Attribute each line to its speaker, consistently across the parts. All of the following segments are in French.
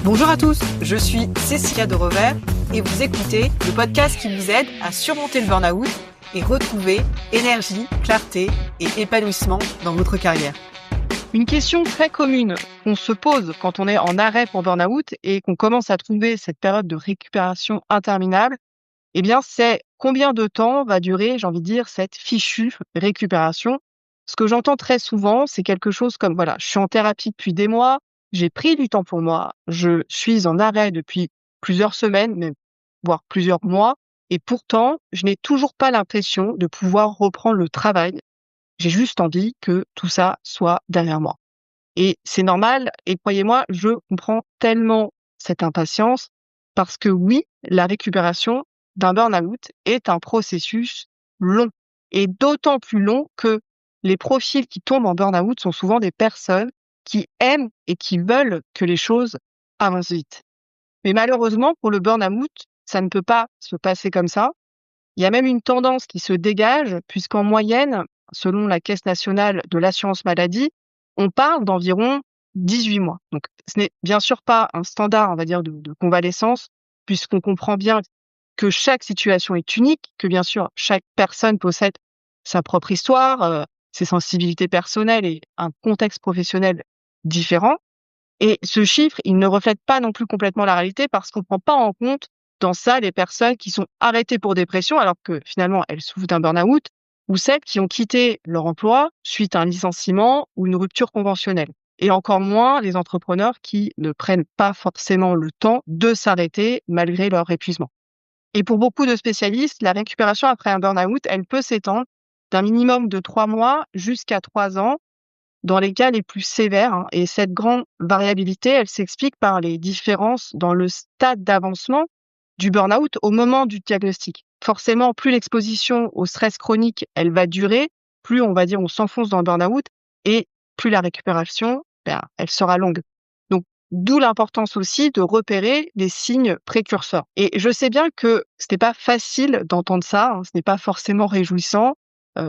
Speaker 1: Bonjour à tous, je suis Cécilia de Revers et vous écoutez le podcast qui vous aide à surmonter le burn-out et retrouver énergie, clarté et épanouissement dans votre carrière. Une question très commune qu'on se pose quand on est en arrêt pour burn-out et qu'on commence à trouver cette période de récupération interminable, c'est combien de temps va durer, j'ai envie de dire, cette fichue récupération. Ce que j'entends très souvent, c'est quelque chose comme, voilà, je suis en thérapie depuis des mois, j'ai pris du temps pour moi, je suis en arrêt depuis plusieurs semaines, même, voire plusieurs mois, et pourtant, je n'ai toujours pas l'impression de pouvoir reprendre le travail. J'ai juste envie que tout ça soit derrière moi. Et c'est normal, et croyez-moi, je comprends tellement cette impatience, parce que oui, la récupération d'un burn-out est un processus long, et d'autant plus long que les profils qui tombent en burn-out sont souvent des personnes qui aiment et qui veulent que les choses avancent vite. Mais malheureusement, pour le burn-out, ça ne peut pas se passer comme ça. Il y a même une tendance qui se dégage, puisqu'en moyenne, selon la Caisse nationale de l'assurance maladie, on parle d'environ 18 mois. Donc, ce n'est bien sûr pas un standard, on va dire, de convalescence, puisqu'on comprend bien que chaque situation est unique, que bien sûr, chaque personne possède sa propre histoire, ses sensibilités personnelles et un contexte professionnel différent. Et ce chiffre, il ne reflète pas non plus complètement la réalité parce qu'on ne prend pas en compte dans ça les personnes qui sont arrêtées pour dépression alors que finalement elles souffrent d'un burn-out ou celles qui ont quitté leur emploi suite à un licenciement ou une rupture conventionnelle. Et encore moins les entrepreneurs qui ne prennent pas forcément le temps de s'arrêter malgré leur épuisement. Et pour beaucoup de spécialistes, la récupération après un burn-out, elle peut s'étendre d'un minimum de 3 mois jusqu'à 3 ans dans les cas les plus sévères, hein. Et cette grande variabilité, elle s'explique par les différences dans le stade d'avancement du burn-out au moment du diagnostic. Forcément, plus l'exposition au stress chronique, elle va durer, plus on va dire on s'enfonce dans le burn-out et plus la récupération, elle sera longue. Donc, d'où l'importance aussi de repérer les signes précurseurs. Et je sais bien que ce n'est pas facile d'entendre ça, hein, ce n'est pas forcément réjouissant.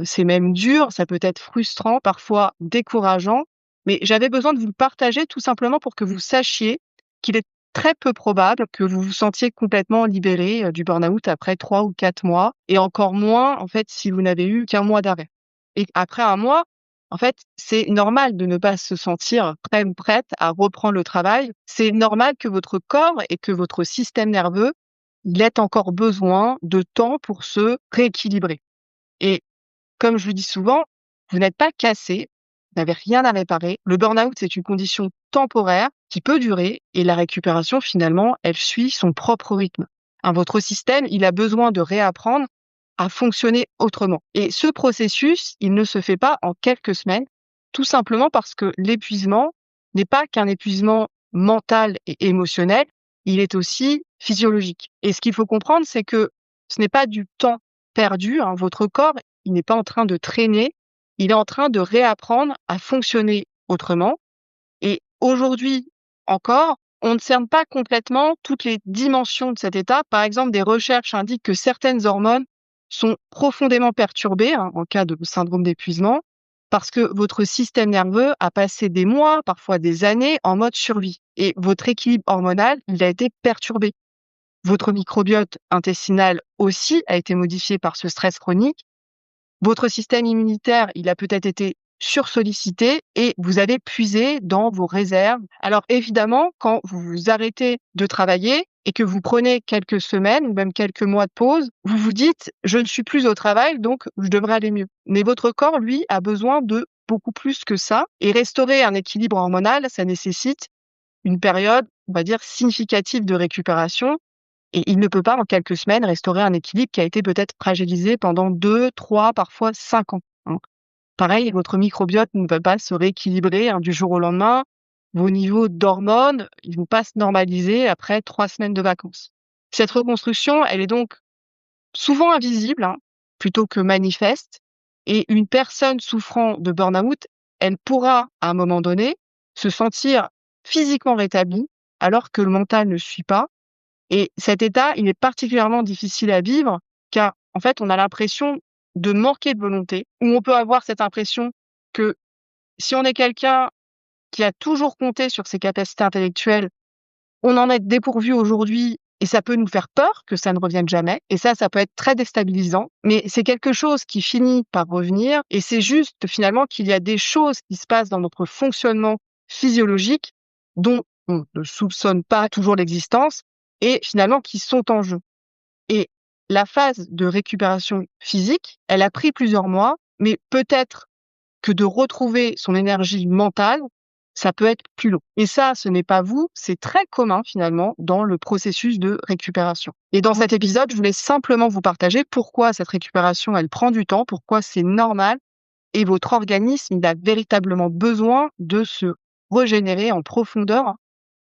Speaker 1: C'est même dur, ça peut être frustrant, parfois décourageant, mais j'avais besoin de vous le partager tout simplement pour que vous sachiez qu'il est très peu probable que vous vous sentiez complètement libéré, du burn-out après 3 ou 4 mois et encore moins, en fait, si vous n'avez eu qu'1 mois d'arrêt. Et après 1 mois, en fait, c'est normal de ne pas se sentir prêt ou prête à reprendre le travail. C'est normal que votre corps et que votre système nerveux, il ait encore besoin de temps pour se rééquilibrer. Et comme je le dis souvent, vous n'êtes pas cassé, vous n'avez rien à réparer. Le burn-out, c'est une condition temporaire qui peut durer et la récupération, finalement, elle suit son propre rythme. Hein, votre système, il a besoin de réapprendre à fonctionner autrement. Et ce processus, il ne se fait pas en quelques semaines, tout simplement parce que l'épuisement n'est pas qu'un épuisement mental et émotionnel, il est aussi physiologique. Et ce qu'il faut comprendre, c'est que ce n'est pas du temps perdu, hein. Votre corps, il n'est pas en train de traîner, il est en train de réapprendre à fonctionner autrement. Et aujourd'hui encore, on ne cerne pas complètement toutes les dimensions de cet état. Par exemple, des recherches indiquent que certaines hormones sont profondément perturbées, hein, en cas de syndrome d'épuisement, parce que votre système nerveux a passé des mois, parfois des années, en mode survie. Et votre équilibre hormonal, il a été perturbé. Votre microbiote intestinal aussi a été modifié par ce stress chronique. Votre système immunitaire, il a peut-être été sursollicité et vous avez puisé dans vos réserves. Alors évidemment, quand vous vous arrêtez de travailler et que vous prenez quelques semaines ou même quelques mois de pause, vous vous dites: «Je ne suis plus au travail, donc je devrais aller mieux». Mais votre corps, lui, a besoin de beaucoup plus que ça et restaurer un équilibre hormonal, ça nécessite une période, on va dire, significative de récupération et il ne peut pas, en quelques semaines, restaurer un équilibre qui a été peut-être fragilisé pendant 2, 3, parfois 5 ans, hein. Pareil, votre microbiote ne peut pas se rééquilibrer, hein, du jour au lendemain. Vos niveaux d'hormones, ils vont pas se normaliser après 3 semaines de vacances. Cette reconstruction, elle est donc souvent invisible, hein, plutôt que manifeste. Et une personne souffrant de burn-out, elle pourra, à un moment donné, se sentir physiquement rétablie, alors que le mental ne suit pas. Et cet état, il est particulièrement difficile à vivre car, en fait, on a l'impression de manquer de volonté ou on peut avoir cette impression que si on est quelqu'un qui a toujours compté sur ses capacités intellectuelles, On en est dépourvu aujourd'hui et ça peut nous faire peur que ça ne revienne jamais. Et ça peut être très déstabilisant. Mais c'est quelque chose qui finit par revenir et c'est juste finalement qu'il y a des choses qui se passent dans notre fonctionnement physiologique dont on ne soupçonne pas toujours l'existence et finalement qui sont en jeu. Et la phase de récupération physique, elle a pris plusieurs mois, mais peut-être que de retrouver son énergie mentale, ça peut être plus long. Et ça, ce n'est pas vous, c'est très commun finalement dans le processus de récupération. Et dans cet épisode, je voulais simplement vous partager pourquoi cette récupération, elle prend du temps, pourquoi c'est normal et votre organisme, il a véritablement besoin de se régénérer en profondeur.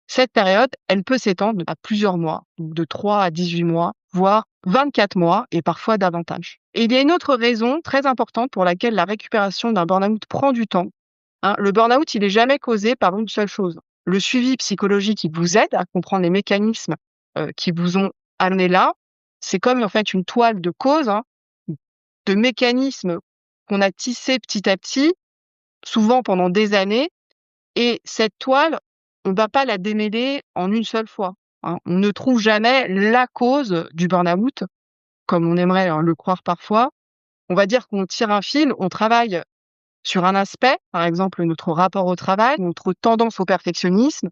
Speaker 1: Cette période, elle peut s'étendre à plusieurs mois, donc de 3 à 18 mois, voire 24 mois et parfois davantage. Et il y a une autre raison très importante pour laquelle la récupération d'un burn-out prend du temps. Le burn-out, il n'est jamais causé par une seule chose. Le suivi psychologique qui vous aide à comprendre les mécanismes qui vous ont amené là, c'est comme en fait une toile de cause, de mécanismes qu'on a tissés petit à petit, souvent pendant des années, et cette toile, on ne va pas la démêler en une seule fois. On ne trouve jamais la cause du burn-out, comme on aimerait le croire parfois. On va dire qu'on tire un fil, on travaille sur un aspect, par exemple notre rapport au travail, notre tendance au perfectionnisme,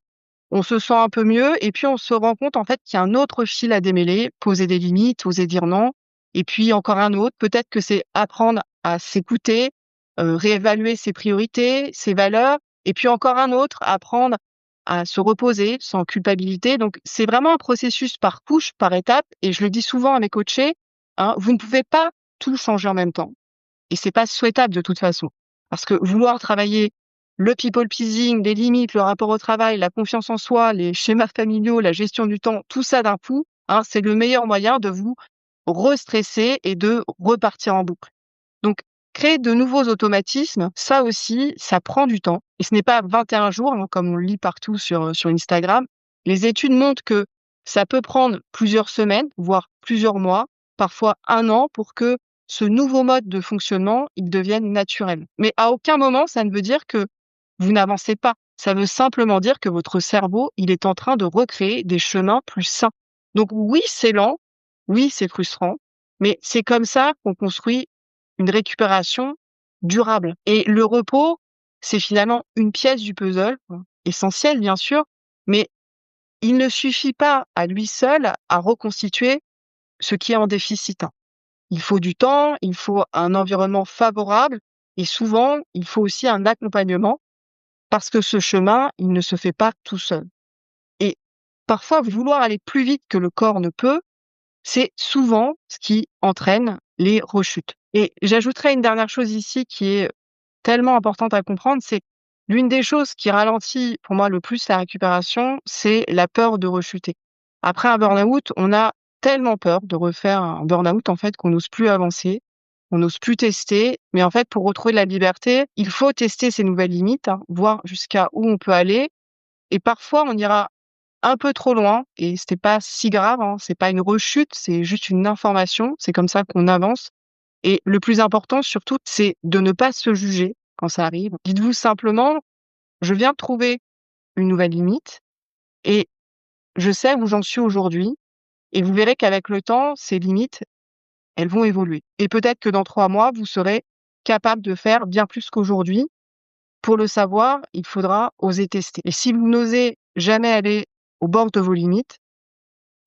Speaker 1: on se sent un peu mieux et puis on se rend compte en fait qu'il y a un autre fil à démêler, poser des limites, oser dire non, et puis encore un autre, peut-être que c'est apprendre à s'écouter, réévaluer ses priorités, ses valeurs, et puis encore un autre, apprendre à se reposer sans culpabilité. Donc c'est vraiment un processus par couche, par étape, et je le dis souvent à mes coachés, vous ne pouvez pas tout changer en même temps, et c'est pas souhaitable de toute façon. Parce que vouloir travailler le people pleasing, les limites, le rapport au travail, la confiance en soi, les schémas familiaux, la gestion du temps, tout ça d'un coup, c'est le meilleur moyen de vous restresser et de repartir en boucle. Donc, créer de nouveaux automatismes, ça aussi, ça prend du temps. Et ce n'est pas 21 jours, comme on le lit partout sur Instagram. Les études montrent que ça peut prendre plusieurs semaines, voire plusieurs mois, parfois un an, pour que ce nouveau mode de fonctionnement, il devienne naturel. Mais à aucun moment, ça ne veut dire que vous n'avancez pas. Ça veut simplement dire que votre cerveau, il est en train de recréer des chemins plus sains. Donc oui, c'est lent, oui, c'est frustrant, mais c'est comme ça qu'on construit une récupération durable. Et le repos, c'est finalement une pièce du puzzle, essentielle bien sûr, mais il ne suffit pas à lui seul à reconstituer ce qui est en déficit. Il faut du temps, il faut un environnement favorable et souvent, il faut aussi un accompagnement parce que ce chemin, il ne se fait pas tout seul. Et parfois, vouloir aller plus vite que le corps ne peut, c'est souvent ce qui entraîne les rechutes. Et j'ajouterai une dernière chose ici qui est tellement importante à comprendre, c'est l'une des choses qui ralentit pour moi le plus la récupération, c'est la peur de rechuter. Après un burn-out, on a tellement peur de refaire un burn-out en fait qu'on n'ose plus avancer, on n'ose plus tester. Mais en fait, pour retrouver de la liberté, il faut tester ses nouvelles limites, voir jusqu'à où on peut aller. Et parfois, on ira un peu trop loin et c'est pas si grave, c'est pas une rechute, c'est juste une information. C'est comme ça qu'on avance. Et le plus important surtout, c'est de ne pas se juger quand ça arrive. Dites-vous simplement, je viens de trouver une nouvelle limite et je sais où j'en suis aujourd'hui. Et vous verrez qu'avec le temps, ces limites, elles vont évoluer. Et peut-être que dans 3 mois, vous serez capable de faire bien plus qu'aujourd'hui. Pour le savoir, il faudra oser tester. Et si vous n'osez jamais aller au bord de vos limites,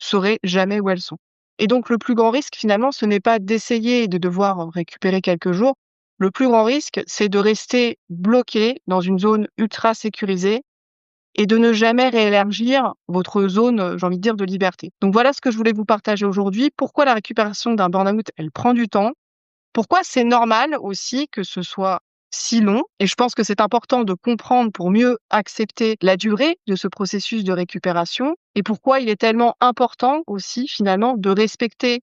Speaker 1: vous saurez jamais où elles sont. Et donc, le plus grand risque, finalement, ce n'est pas d'essayer et de devoir récupérer quelques jours. Le plus grand risque, c'est de rester bloqué dans une zone ultra sécurisée et de ne jamais réélargir votre zone, j'ai envie de dire, de liberté. Donc voilà ce que je voulais vous partager aujourd'hui. Pourquoi la récupération d'un burn-out, elle prend du temps. Pourquoi c'est normal aussi que ce soit si long. Et je pense que c'est important de comprendre pour mieux accepter la durée de ce processus de récupération et pourquoi il est tellement important aussi finalement de respecter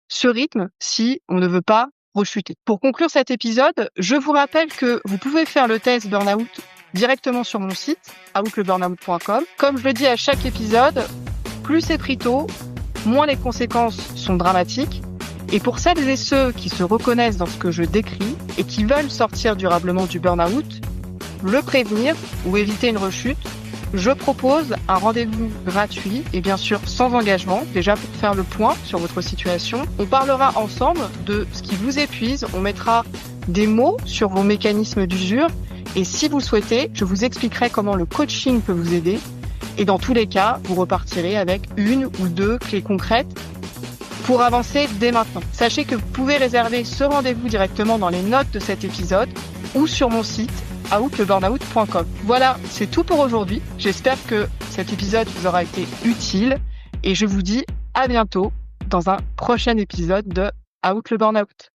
Speaker 1: ce rythme si on ne veut pas rechuter. Pour conclure cet épisode, je vous rappelle que vous pouvez faire le test burn-out directement sur mon site, outleburnout.com. Comme je le dis à chaque épisode, plus c'est pris tôt, moins les conséquences sont dramatiques. Et pour celles et ceux qui se reconnaissent dans ce que je décris et qui veulent sortir durablement du burn-out, le prévenir ou éviter une rechute,
Speaker 2: je propose un rendez-vous gratuit et bien sûr sans engagement, déjà pour faire le point sur votre situation. On parlera ensemble de ce qui vous épuise, on mettra des mots sur vos mécanismes d'usure et si vous souhaitez, je vous expliquerai comment le coaching peut vous aider et dans tous les cas, vous repartirez avec 1 ou 2 clés concrètes pour avancer dès maintenant. Sachez que vous pouvez réserver ce rendez-vous directement dans les notes de cet épisode ou sur mon site outleburnout.com. Voilà, c'est tout pour aujourd'hui. J'espère que cet épisode vous aura été utile et je vous dis à bientôt dans un prochain épisode de Out le Burnout.